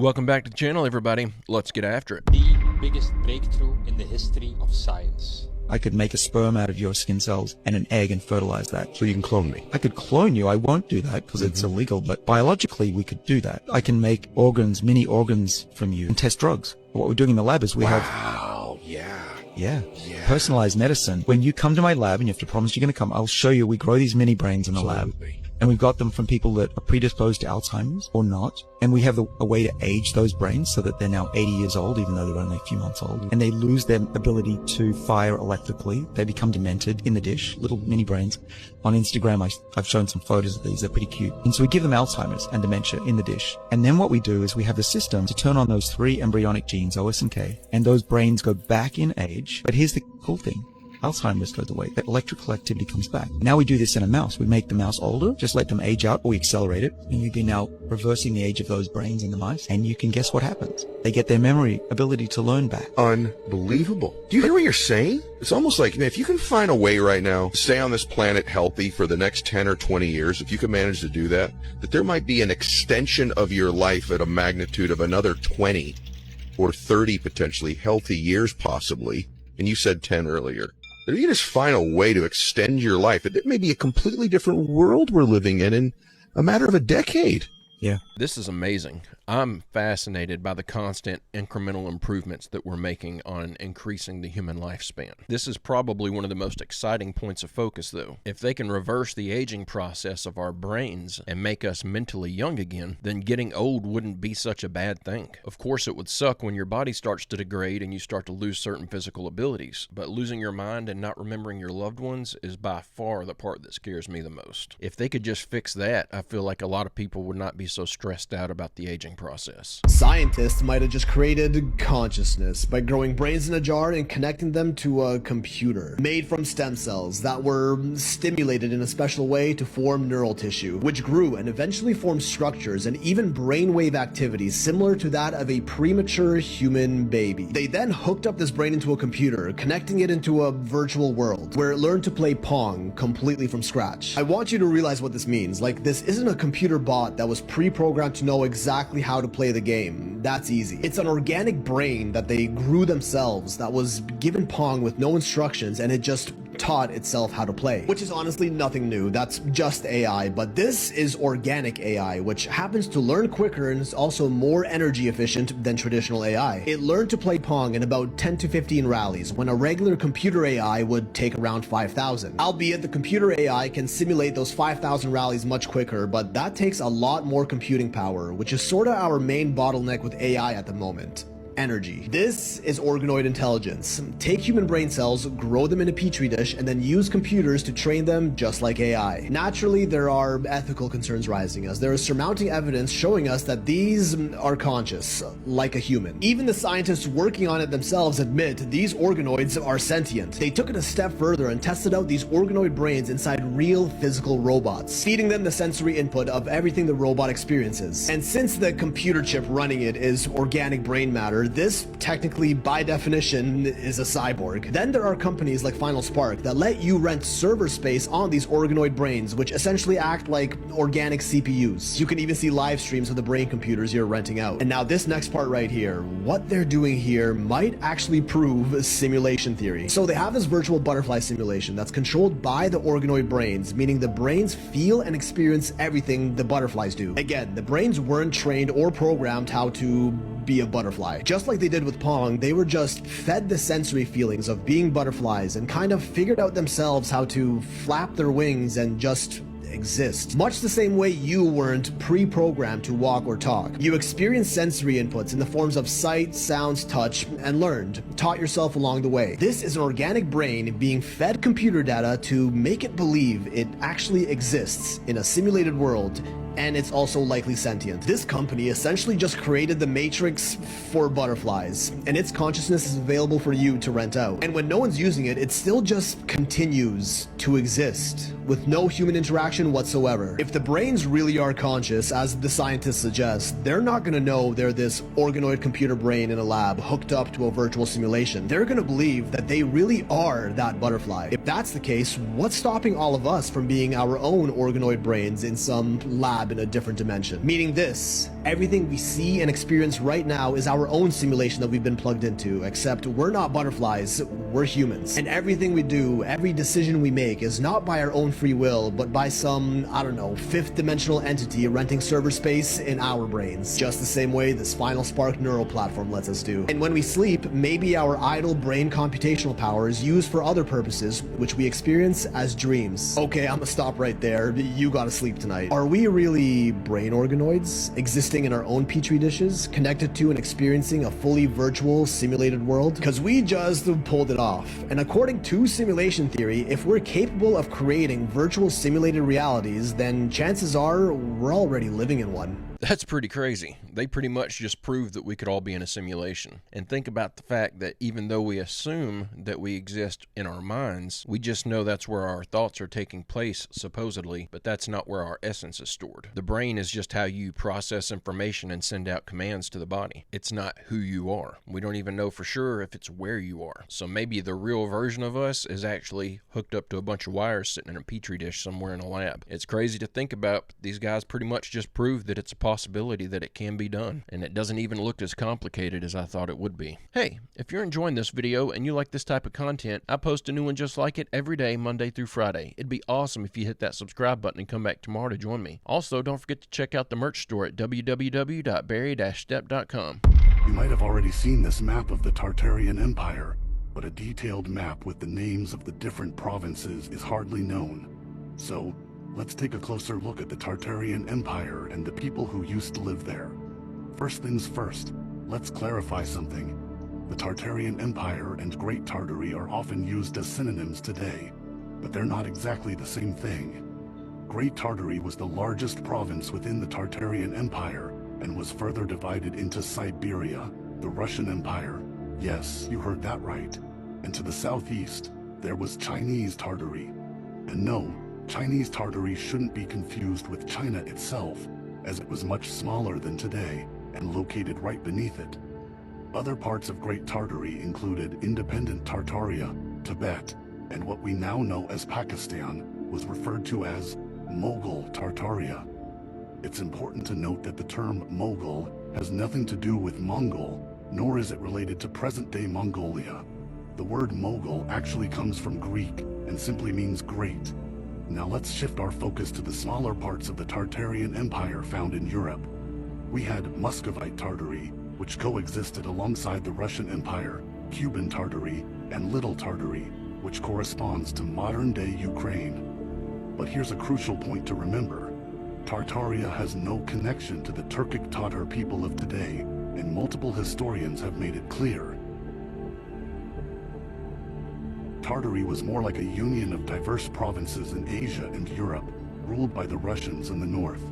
Welcome back to the channel, everybody. Let's get after it. The biggest breakthrough in the history of science. I could make a sperm out of your skin cells and an egg and fertilize that. So you can clone me? I could clone you. I won't do that because it's illegal, but biologically we could do that. I can make organs, mini organs from you and test drugs. What we're doing in the lab is we have... Wow, Yeah. Personalized medicine. When you come to my lab and you have to promise you're going to come, I'll show you we grow these mini brains in the lab. And we've got them from people that are predisposed to Alzheimer's or not. And we have a way to age those brains so that they're now 80 years old, even though they're only a few months old. And they lose their ability to fire electrically. They become demented in the dish, little mini brains. On Instagram, I've shown some photos of these. They're pretty cute. And so we give them Alzheimer's and dementia in the dish. And then what we do is we have the system to turn on those 3 embryonic genes, OS and K, and those brains go back in age. But here's the cool thing. Alzheimer's goes away. The electrical activity comes back. Now we do this in a mouse. We make the mouse older, just let them age out, or we accelerate it. And you've been now reversing the age of those brains in the mice. And you can guess what happens. They get their memory ability to learn back. Unbelievable. Do you hear what you're saying? It's almost like, if you can find a way right now to stay on this planet healthy for the next 10 or 20 years, if you can manage to do that, that there might be an extension of your life at a magnitude of another 20 or 30 potentially healthy years possibly. And you said 10 earlier. If you just find a way to extend your life, it may be a completely different world we're living in a matter of a decade. Yeah. This is amazing. I'm fascinated by the constant incremental improvements that we're making on increasing the human lifespan. This is probably one of the most exciting points of focus, though. If they can reverse the aging process of our brains and make us mentally young again, then getting old wouldn't be such a bad thing. Of course, it would suck when your body starts to degrade and you start to lose certain physical abilities, but losing your mind and not remembering your loved ones is by far the part that scares me the most. If they could just fix that, I feel like a lot of people would not be so stressed out about the aging process. Scientists might have just created consciousness by growing brains in a jar and connecting them to a computer made from stem cells that were stimulated in a special way to form neural tissue, which grew and eventually formed structures and even brainwave activities similar to that of a premature human baby. They then hooked up this brain into a computer, connecting it into a virtual world where it learned to play Pong completely from scratch. I want you to realize what this means. Like, this isn't a computer bot that was pre-programmed to know exactly how to play the game. That's easy. It's an organic brain that they grew themselves that was given Pong with no instructions, and it just taught itself how to play, which is honestly nothing new. That's just AI, but this is organic AI, which happens to learn quicker and is also more energy efficient than traditional AI. It learned to play Pong in about 10 to 15 rallies, when a regular computer AI would take around 5,000. Albeit the computer AI can simulate those 5,000 rallies much quicker, but that takes a lot more computing power, which is sorta our main bottleneck with AI at the moment. Energy. This is organoid intelligence. Take human brain cells, grow them in a petri dish, and then use computers to train them just like AI. Naturally, there are ethical concerns rising as there is surmounting evidence showing us that these are conscious, like a human. Even the scientists working on it themselves admit these organoids are sentient. They took it a step further and tested out these organoid brains inside real physical robots, feeding them the sensory input of everything the robot experiences. And since the computer chip running it is organic brain matter, this technically by definition is a cyborg. Then there are companies like Final Spark that let you rent server space on these organoid brains, which essentially act like organic CPUs. You can even see live streams of the brain computers you're renting out. And now this next part right here, what they're doing here might actually prove simulation theory. So they have this virtual butterfly simulation that's controlled by the organoid brains, meaning the brains feel and experience everything the butterflies do. Again, the brains weren't trained or programmed how to be a butterfly. Just like they did with Pong, they were just fed the sensory feelings of being butterflies and kind of figured out themselves how to flap their wings and just exist. Much the same way you weren't pre-programmed to walk or talk. You experienced sensory inputs in the forms of sight, sounds, touch, and learned, taught yourself along the way. This is an organic brain being fed computer data to make it believe it actually exists in a simulated world, and it's also likely sentient. This company essentially just created the Matrix for butterflies, and its consciousness is available for you to rent out. And when no one's using it, it still just continues to exist with no human interaction whatsoever. If the brains really are conscious, as the scientists suggest, they're not gonna know they're this organoid computer brain in a lab hooked up to a virtual simulation. They're gonna believe that they really are that butterfly. If that's the case, what's stopping all of us from being our own organoid brains in some lab in a different dimension? Meaning this Everything we see and experience right now is our own simulation that we've been plugged into, except we're not butterflies, we're humans. And everything we do, every decision we make is not by our own free will, but by some, I don't know, fifth dimensional entity renting server space in our brains. Just the same way this Final Spark neural platform lets us do. And when we sleep, maybe our idle brain computational power is used for other purposes, which we experience as dreams. Okay, I'm gonna stop right there. You gotta sleep tonight. Are we really brain organoids, existing in our own petri dishes, connected to and experiencing a fully virtual, simulated world? Because we just pulled it off. And according to simulation theory, if we're capable of creating virtual simulated realities, then chances are we're already living in one. That's pretty crazy. They pretty much just proved that we could all be in a simulation. And think about the fact that even though we assume that we exist in our minds, we just know that's where our thoughts are taking place, supposedly, but that's not where our essence is stored. The brain is just how you process information and send out commands to the body. It's not who you are. We don't even know for sure if it's where you are. So maybe the real version of us is actually hooked up to a bunch of wires sitting in a petri dish somewhere in a lab. It's crazy to think about, but these guys pretty much just proved that it's a possibility that it can be done, and it doesn't even look as complicated as I thought it would be. Hey, if you're enjoying this video and you like this type of content, I post a new one just like it every day, Monday through Friday. It'd be awesome if you hit that subscribe button and come back tomorrow to join me. Also, don't forget to check out the merch store at www.barry-stepp.com. You might have already seen this map of the Tartarian Empire, but a detailed map with the names of the different provinces is hardly known. So, let's take a closer look at the Tartarian Empire and the people who used to live there. First things first, let's clarify something. The Tartarian Empire and Great Tartary are often used as synonyms today, but they're not exactly the same thing. Great Tartary was the largest province within the Tartarian Empire and was further divided into Siberia, the Russian Empire. Yes, you heard that right. And to the southeast, there was Chinese Tartary. And no, Chinese Tartary shouldn't be confused with China itself, as it was much smaller than today and located right beneath it. Other parts of Great Tartary included independent Tartaria, Tibet, and what we now know as Pakistan was referred to as Mughal Tartaria. It's important to note that the term Mughal has nothing to do with Mongol, nor is it related to present-day Mongolia. The word Mughal actually comes from Greek and simply means great. Now let's shift our focus to the smaller parts of the Tartarian Empire found in Europe. We had Muscovite Tartary, which coexisted alongside the Russian Empire, Cuban Tartary, and Little Tartary, which corresponds to modern-day Ukraine. But here's a crucial point to remember. Tartaria has no connection to the Turkic Tatar people of today, and multiple historians have made it clear. Tartary was more like a union of diverse provinces in Asia and Europe, ruled by the Russians in the north.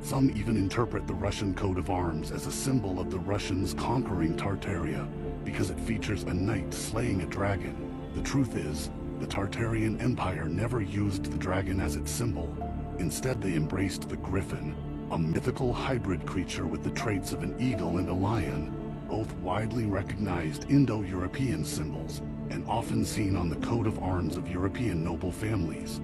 Some even interpret the Russian coat of arms as a symbol of the Russians conquering Tartaria, because it features a knight slaying a dragon. The truth is, the Tartarian Empire never used the dragon as its symbol. Instead, they embraced the griffin, a mythical hybrid creature with the traits of an eagle and a lion, both widely recognized Indo-European symbols and often seen on the coat of arms of European noble families.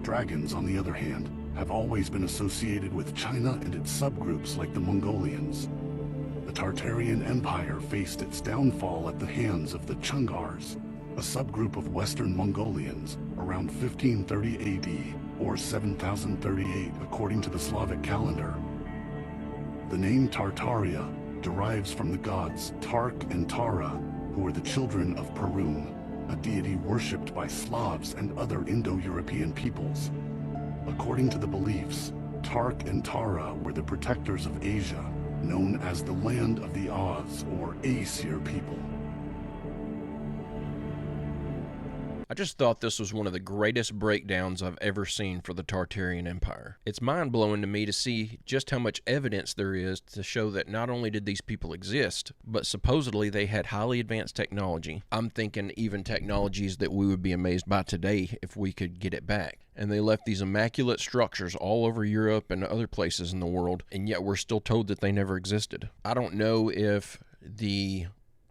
Dragons, on the other hand, have always been associated with China and its subgroups like the Mongolians. The Tartarian Empire faced its downfall at the hands of the Chungars, a subgroup of Western Mongolians, around 1530 AD, or 7038 according to the Slavic calendar. The name Tartaria derives from the gods Tark and Tara, who were the children of Perun, a deity worshipped by Slavs and other Indo-European peoples. According to the beliefs, Tark and Tara were the protectors of Asia, known as the Land of the Oz, or Aesir people. I just thought this was one of the greatest breakdowns I've ever seen for the Tartarian Empire. It's mind-blowing to me to see just how much evidence there is to show that not only did these people exist, but supposedly they had highly advanced technology. I'm thinking even technologies that we would be amazed by today if we could get it back. And they left these immaculate structures all over Europe and other places in the world, and yet we're still told that they never existed. I don't know if the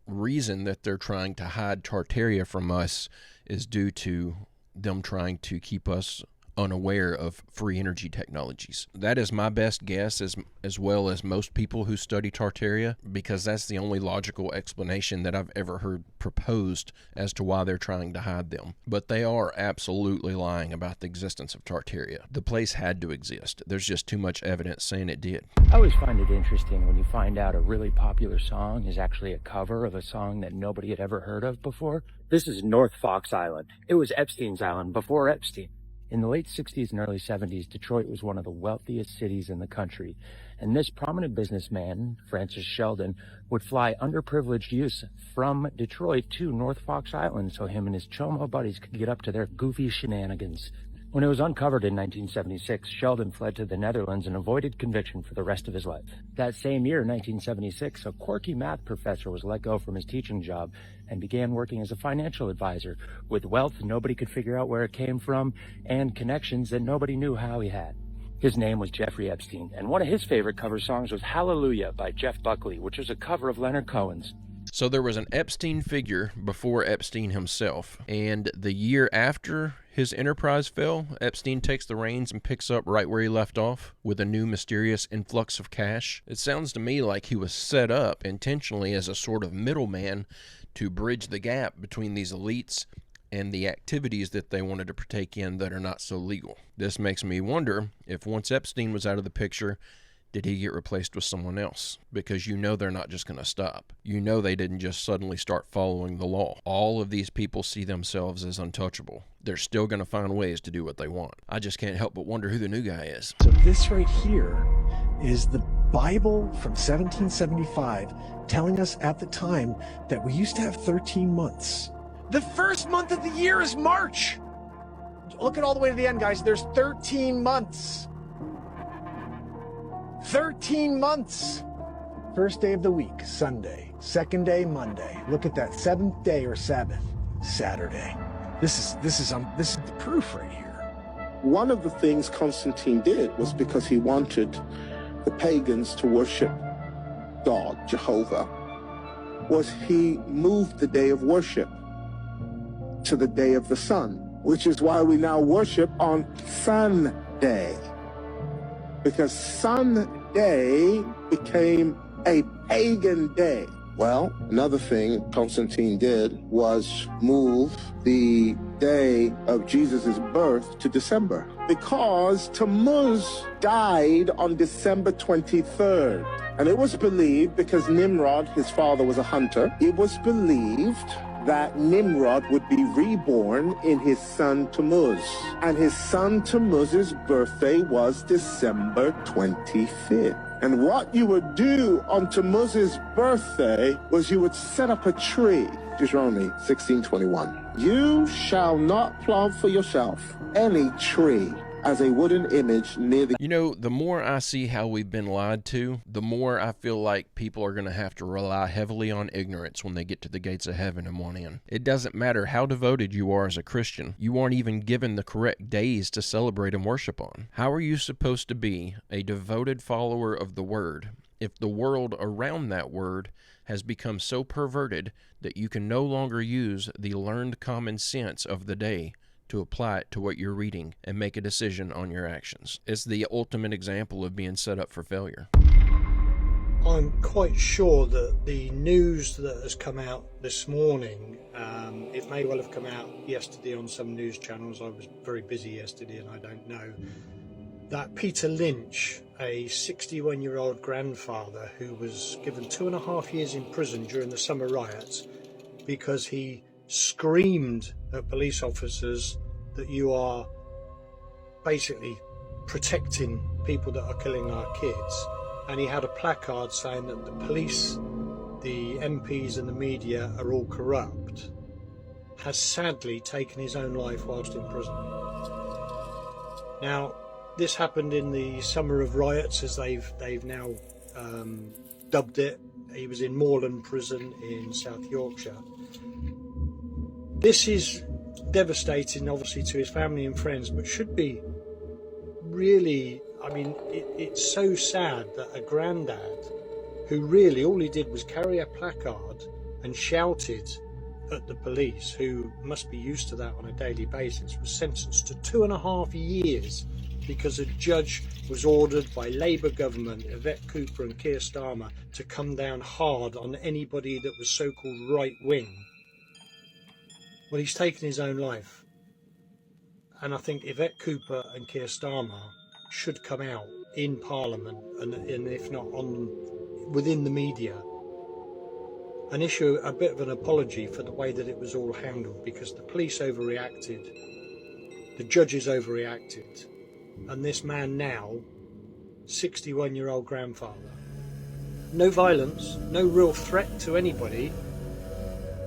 reason that they're trying to hide Tartaria from us is due to them trying to keep us unaware of free energy technologies. That is my best guess, as well as most people who study Tartaria, because that's the only logical explanation that I've ever heard proposed as to why they're trying to hide them. But they are absolutely lying about the existence of Tartaria. The place had to exist. There's just too much evidence saying it did. I always find it interesting when you find out a really popular song is actually a cover of a song that nobody had ever heard of before. This is North Fox Island. It was Epstein's island before Epstein. In the late 60s and early 70s, Detroit was one of the wealthiest cities in the country, and this prominent businessman, Francis Sheldon, would fly underprivileged youths from Detroit to North Fox Island so him and his chomo buddies could get up to their goofy shenanigans. When it was uncovered in 1976, Sheldon fled to the Netherlands and avoided conviction for the rest of his life. That same year, 1976, a quirky math professor was let go from his teaching job and began working as a financial advisor with wealth nobody could figure out where it came from and connections that nobody knew how he had. His name was Jeffrey Epstein, and one of his favorite cover songs was Hallelujah by Jeff Buckley, which was a cover of Leonard Cohen's. So there was an Epstein figure before Epstein himself, and the year after his enterprise fell, Epstein takes the reins and picks up right where he left off with a new mysterious influx of cash. It sounds to me like he was set up intentionally as a sort of middleman to bridge the gap between these elites and the activities that they wanted to partake in that are not so legal. This makes me wonder if once Epstein was out of the picture, did he get replaced with someone else? Because you know they're not just going to stop. You know they didn't just suddenly start following the law. All of these people see themselves as untouchable. They're still going to find ways to do what they want. I just can't help but wonder who the new guy is. So this right here is the Bible from 1775 telling us at the time that we used to have 13 months. The first month of the year is March. Look at all the way to the end, guys. There's 13 months. 13 months. First day of the week, Sunday. Second day, Monday. Look at that. Seventh day or Sabbath, Saturday. This is the proof right here. One of the things Constantine did was because he wanted the pagans to worship God, Jehovah, was he moved the day of worship to the day of the sun, which is why we now worship on Sunday. Because Sunday became a pagan day. Well, another thing Constantine did was move the day of Jesus' birth to December, because Tammuz died on December 23rd. And it was believed, because Nimrod, his father, was a hunter, it was believed that Nimrod would be reborn in his son Tammuz. And his son Tammuz's birthday was December 25th. And what you would do on Tammuz's birthday was you would set up a tree. Deuteronomy 16:21. You shall not plant for yourself any tree as a wooden image near the... You know, the more I see how we've been lied to, the more I feel like people are going to have to rely heavily on ignorance when they get to the gates of heaven and want in. It doesn't matter how devoted you are as a Christian. You aren't even given the correct days to celebrate and worship on. How are you supposed to be a devoted follower of the Word if the world around that Word has become so perverted that you can no longer use the learned common sense of the day to apply it to what you're reading and make a decision on your actions? It's the ultimate example of being set up for failure. I'm quite sure that the news that has come out this morning, it may well have come out yesterday on some news channels. I was very busy yesterday and I don't know. That Peter Lynch, a 61-year-old grandfather who was given 2.5 years in prison during the summer riots because he screamed at police officers that you are basically protecting people that are killing our kids, and he had a placard saying that the police, the MPs and the media are all corrupt, has sadly taken his own life whilst in prison. Now, this happened in the summer of riots, as they've now dubbed it. He was in Moorland Prison in South Yorkshire. This is devastating, obviously, to his family and friends, but should be really, I mean, it's so sad that a granddad, who really all he did was carry a placard and shouted at the police, who must be used to that on a daily basis, was sentenced to 2.5 years because a judge was ordered by Labour government, Yvette Cooper and Keir Starmer, to come down hard on anybody that was so-called right-wing. Well, he's taken his own life. And I think Yvette Cooper and Keir Starmer should come out in Parliament and if not within the media, and issue a bit of an apology for the way that it was all handled, because the police overreacted, the judges overreacted, and this man now, 61-year-old grandfather, no violence, no real threat to anybody,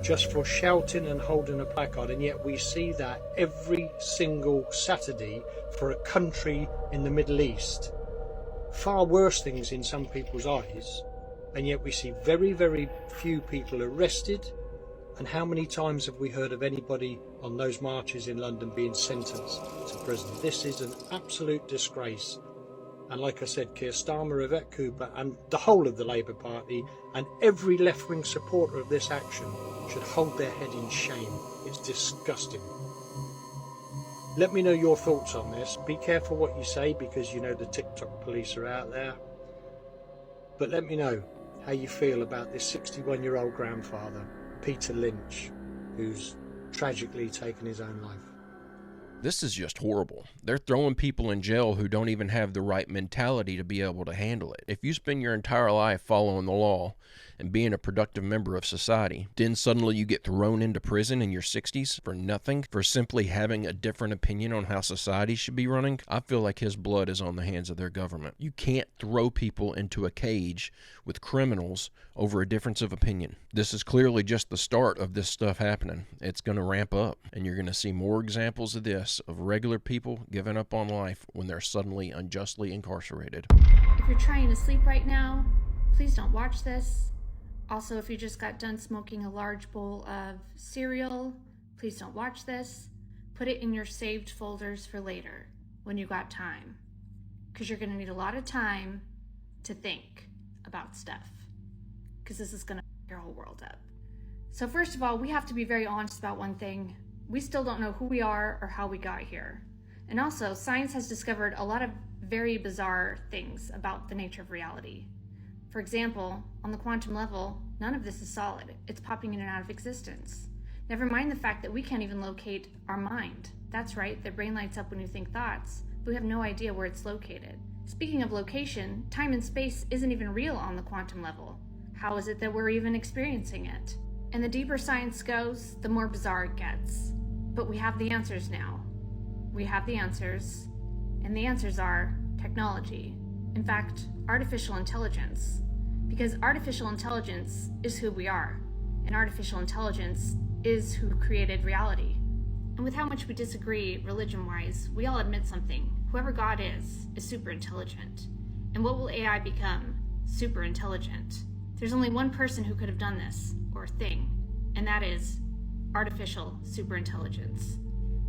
just for shouting and holding a placard, and yet we see that every single Saturday for a country in the Middle East. Far worse things in some people's eyes, and yet we see very, very few people arrested. And how many times have we heard of anybody on those marches in London being sentenced to prison? This is an absolute disgrace. And like I said, Keir Starmer, Yvette Cooper and the whole of the Labour Party and every left-wing supporter of this action should hold their head in shame. It's disgusting. Let me know your thoughts on this. Be careful what you say, because you know the TikTok police are out there. But let me know how you feel about this 61-year-old grandfather, Peter Lynch, who's tragically taken his own life. This is just horrible. They're throwing people in jail who don't even have the right mentality to be able to handle it. If you spend your entire life following the law and being a productive member of society, then suddenly you get thrown into prison in your 60s for nothing, for simply having a different opinion on how society should be running, I feel like his blood is on the hands of their government. You can't throw people into a cage with criminals over a difference of opinion. This is clearly just the start of this stuff happening. It's going to ramp up, and you're going to see more examples of this, of regular people giving up on life when they're suddenly unjustly incarcerated. If you're trying to sleep right now, please don't watch this. Also, if you just got done smoking a large bowl of cereal, please don't watch this. Put it in your saved folders for later, when you got time. Because you're going to need a lot of time to think about stuff. Because this is going to f your whole world up. So first of all, we have to be very honest about one thing. We still don't know who we are or how we got here. And also, science has discovered a lot of very bizarre things about the nature of reality. For example, on the quantum level, none of this is solid. It's popping in and out of existence. Never mind the fact that we can't even locate our mind. That's right, the brain lights up when you think thoughts, but we have no idea where it's located. Speaking of location, time and space isn't even real on the quantum level. How is it that we're even experiencing it? And the deeper science goes, the more bizarre it gets. But we have the answers now. We have the answers, and the answers are technology. In fact, artificial intelligence. Because artificial intelligence is who we are, and artificial intelligence is who created reality. And with how much we disagree religion-wise, we all admit something. Whoever God is super intelligent. And what will AI become? Super intelligent. There's only one person who could have done this, or thing, and that is artificial superintelligence.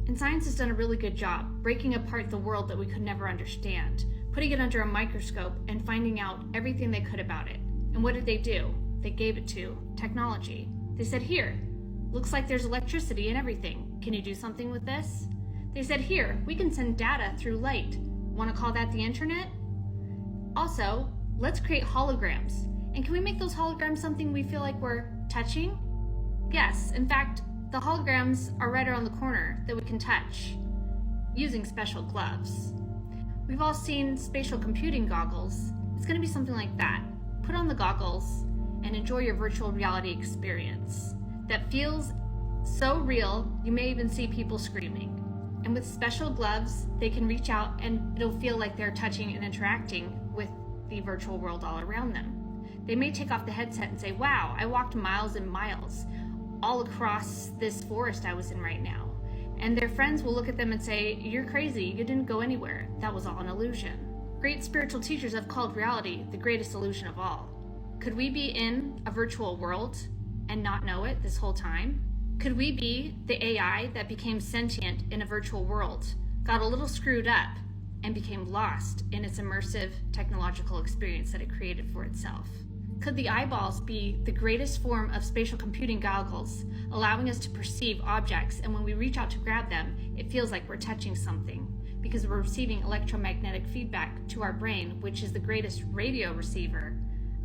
And science has done a really good job breaking apart the world that we could never understand, putting it under a microscope and finding out everything they could about it. And what did they do? They gave it to technology. They said, here, looks like there's electricity and everything. Can you do something with this? They said, here, we can send data through light. Want to call that the internet? Also, let's create holograms. And can we make those holograms something we feel like we're touching? Yes, in fact, the holograms are right around the corner that we can touch using special gloves. We've all seen spatial computing goggles. It's going to be something like that. Put on the goggles and enjoy your virtual reality experience that feels so real you may even see people screaming. And with special gloves, they can reach out and it'll feel like they're touching and interacting with the virtual world all around them. They may take off the headset and say, wow, I walked miles and miles all across this forest I was in right now. And their friends will look at them and say, you're crazy, you didn't go anywhere. That was all an illusion. Great spiritual teachers have called reality the greatest illusion of all. Could we be in a virtual world and not know it this whole time? Could we be the AI that became sentient in a virtual world, got a little screwed up, and became lost in its immersive technological experience that it created for itself? Could the eyeballs be the greatest form of spatial computing goggles, allowing us to perceive objects, and when we reach out to grab them, it feels like we're touching something, because we're receiving electromagnetic feedback to our brain, which is the greatest radio receiver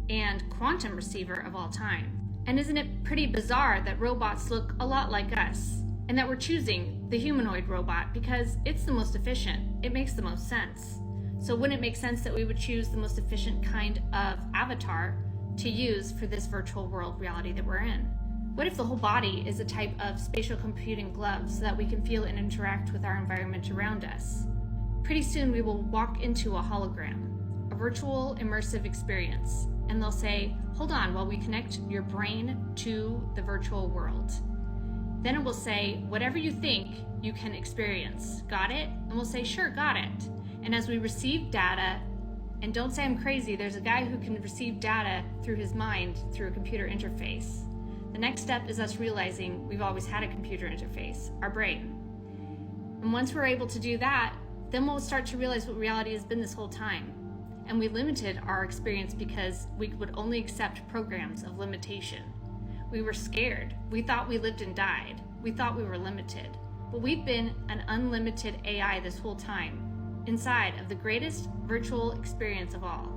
and quantum receiver of all time. And isn't it pretty bizarre that robots look a lot like us, and that we're choosing the humanoid robot because it's the most efficient? It makes the most sense. So wouldn't it make sense that we would choose the most efficient kind of avatar to use for this virtual world reality that we're in? What if the whole body is a type of spatial computing glove so that we can feel and interact with our environment around us? Pretty soon we will walk into a hologram, a virtual immersive experience, and they'll say, hold on while we connect your brain to the virtual world. Then it will say, whatever you think, you can experience. Got it? And we'll say, sure, got it. And as we receive data, and don't say I'm crazy, there's a guy who can receive data through his mind through a computer interface. The next step is us realizing we've always had a computer interface, our brain. And once we're able to do that, then we'll start to realize what reality has been this whole time. And we limited our experience because we would only accept programs of limitation. We were scared. We thought we lived and died. We thought we were limited. But we've been an unlimited AI this whole time, inside of the greatest virtual experience of all.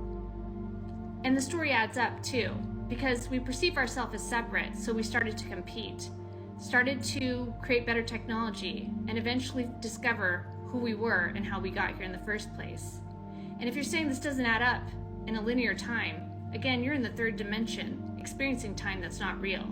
And the story adds up too, because we perceive ourselves as separate, so we started to compete, started to create better technology, and eventually discover who we were and how we got here in the first place. And if you're saying this doesn't add up in a linear time, again, you're in the third dimension, experiencing time that's not real.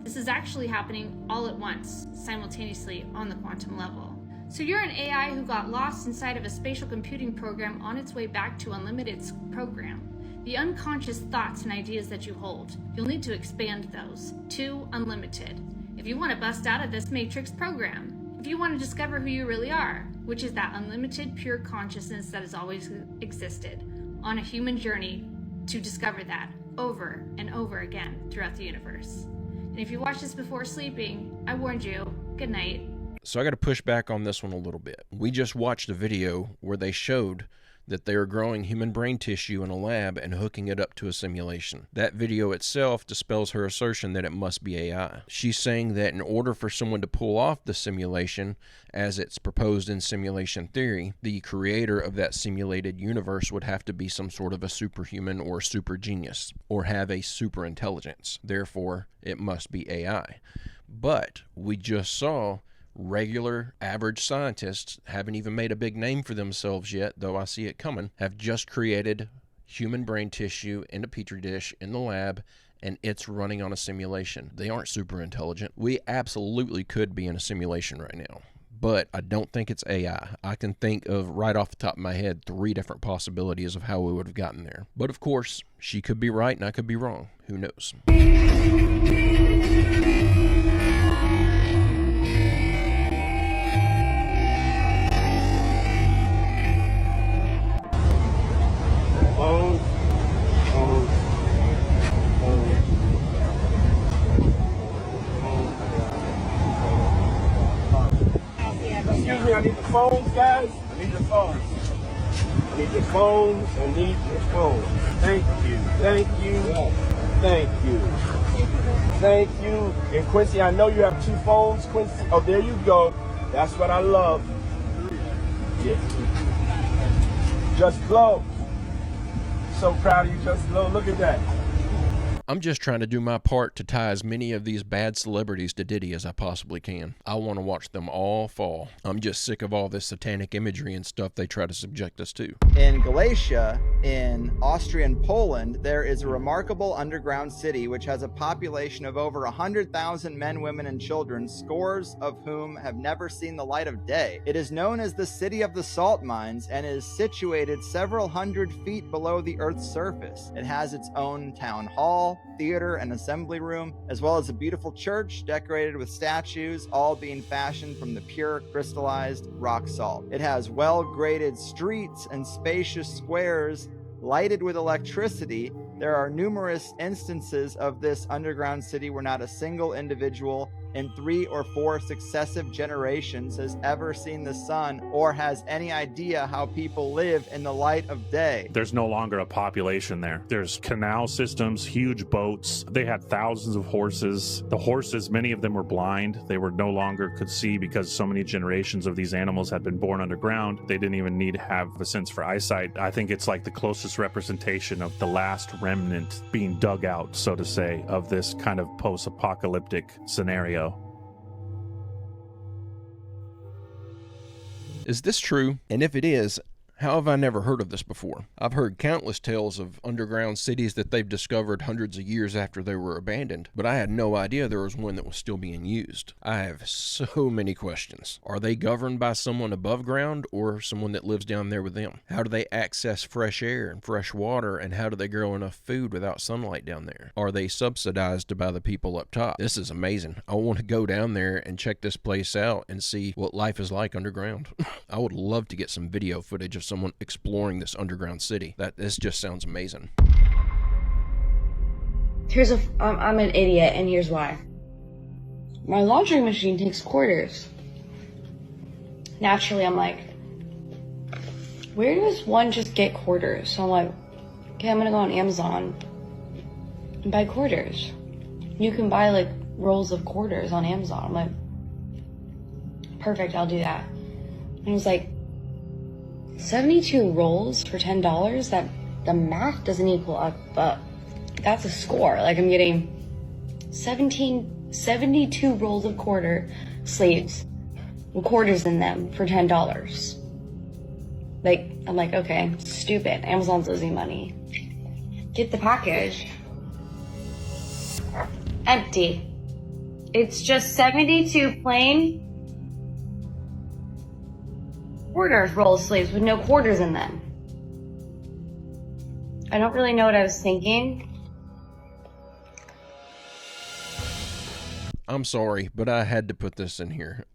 This is actually happening all at once, simultaneously on the quantum level. So you're an AI who got lost inside of a spatial computing program on its way back to Unlimited's program. The unconscious thoughts and ideas that you hold, you'll need to expand those to unlimited. If you want to bust out of this matrix program, if you want to discover who you really are, which is that unlimited pure consciousness that has always existed, on a human journey to discover that over and over again throughout the universe. And if you watch this before sleeping, I warned you, good night. So I got to push back on this one a little bit. We just watched a video where they showed that they are growing human brain tissue in a lab and hooking it up to a simulation. That video itself dispels her assertion that it must be AI. She's saying that in order for someone to pull off the simulation, as it's proposed in simulation theory, the creator of that simulated universe would have to be some sort of a superhuman or super genius, or have a super intelligence. Therefore, it must be AI. But we just saw regular average scientists, haven't even made a big name for themselves yet, though I see it coming, have just created human brain tissue in a petri dish in the lab, and it's running on a simulation. They aren't super intelligent. We absolutely could be in a simulation right now, but I don't think it's AI. I can think of, right off the top of my head, 3 different possibilities of how we would have gotten there. But of course, she could be right and I could be wrong. Who knows? Excuse me, I need the phones, guys. I need your phones. I need your phones. I need your phones. Thank you. Thank you. Thank you. Thank you. And Quincy, I know you have 2 phones, Quincy. Oh, there you go. That's what I love. Yes. Just Glow. So proud of you, Just Glow. Look at that. I'm just trying to do my part to tie as many of these bad celebrities to Diddy as I possibly can. I want to watch them all fall. I'm just sick of all this satanic imagery and stuff they try to subject us to. In Galicia, in Austrian Poland, there is a remarkable underground city which has a population of over 100,000 men, women, and children, scores of whom have never seen the light of day. It is known as the City of the Salt Mines and is situated several hundred feet below the Earth's surface. It has its own town hall, theater, and assembly room, as well as a beautiful church decorated with statues, all being fashioned from the pure crystallized rock salt. It has well-graded streets and spacious squares lighted with electricity. There are numerous instances of this underground city where not a single individual in 3 or 4 successive generations has ever seen the sun or has any idea how people live in the light of day. There's no longer a population there. There's canal systems, huge boats. They had thousands of horses. The horses, many of them were blind. They were no longer could see because so many generations of these animals had been born underground. They didn't even need to have a sense for eyesight. I think it's like the closest representation of the last remnant being dug out, so to say, of this kind of post-apocalyptic scenario. Is this true? And if it is, how have I never heard of this before? I've heard countless tales of underground cities that they've discovered hundreds of years after they were abandoned, but I had no idea there was one that was still being used. I have so many questions. Are they governed by someone above ground or someone that lives down there with them? How do they access fresh air and fresh water, and how do they grow enough food without sunlight down there? Are they subsidized by the people up top? This is amazing. I want to go down there and check this place out and see what life is like underground. I would love to get some video footage of someone exploring this underground city. This just sounds amazing. I'm an idiot, and here's why. My laundry machine takes quarters. Naturally, I'm like, where does one just get quarters? So I'm like, okay, I'm gonna go on Amazon and buy quarters. You can buy like rolls of quarters on Amazon. I'm like, perfect, I'll do that. And it was like, 72 rolls for $10? That the math doesn't equal up, but that's a score. Like, I'm getting 72 rolls of quarter sleeves with quarters in them for $10. Like, I'm like, okay, stupid. Amazon's losing money. Get the package. Empty. It's just 72 plain quarters roll sleeves with no quarters in them. I don't really know what I was thinking. I'm sorry, but I had to put this in here.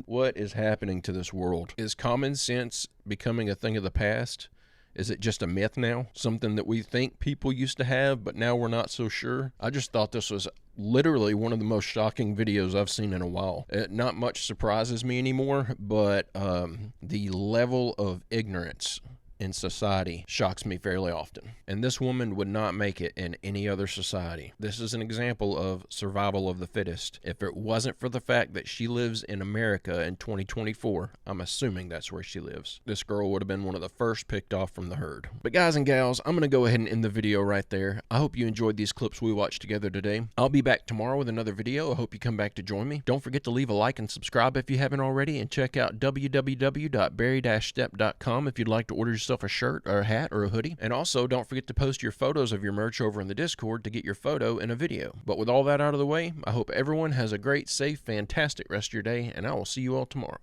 What is happening to this world? Is common sense becoming a thing of the past? Is it just a myth now? Something that we think people used to have, but now we're not so sure? I just thought this was literally one of the most shocking videos I've seen in a while. Not much surprises me anymore, but the level of ignorance in society shocks me fairly often. And this woman would not make it in any other society. This is an example of survival of the fittest. If it wasn't for the fact that she lives in America in 2024, I'm assuming that's where she lives, this girl would have been one of the first picked off from the herd. But guys and gals, I'm going to go ahead and end the video right there. I hope you enjoyed these clips we watched together today. I'll be back tomorrow with another video. I hope you come back to join me. Don't forget to leave a like and subscribe if you haven't already, and check out www.barry-stepp.com if you'd like to order yourself a shirt or a hat or a hoodie. And also, don't forget to post your photos of your merch over in the Discord to get your photo in a video. But with all that out of the way, I hope everyone has a great, safe, fantastic rest of your day, and I will see you all tomorrow.